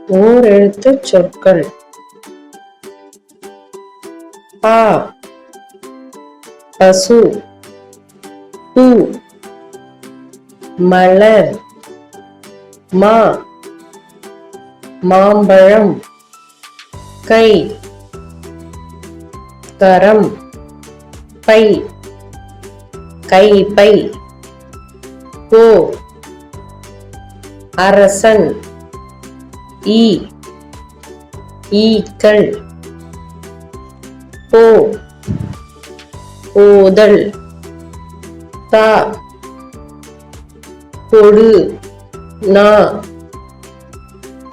ஓரெழுத்துச் சொற்கள். பா பசு, பூ மலர், மா மாம்பழம், கை கரம், பை கைப்பை, போ அரசன், ஈ ஈக்கள், போ ஓதல், தா கொடு, நா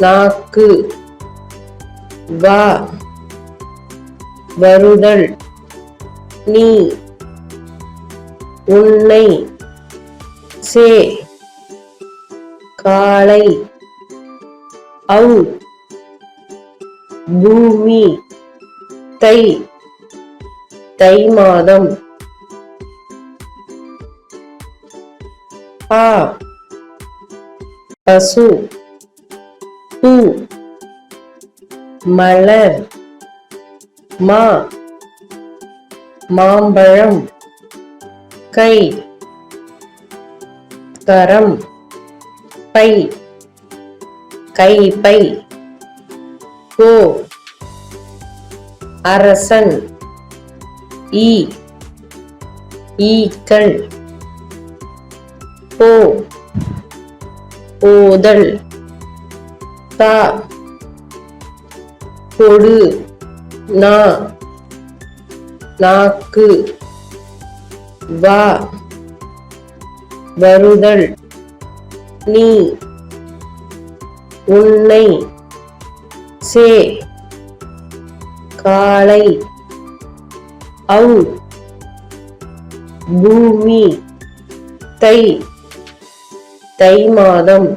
நாக்கு, வா வருதல், நீ உன்னை, சே காளை, ஔ பூமி, தை தை மாதம், பா பசு, பூ மலர், மா மாம்பழம், கை கரம், பை கைப்பை, போ அரசன், ஈ ஈக்கள், போ ஓதல், தா கொடு, நா நாக்கு, வா வருதல், நீ உன்னை, சே காளை, ஔ பூமி, தை தை மாதம்.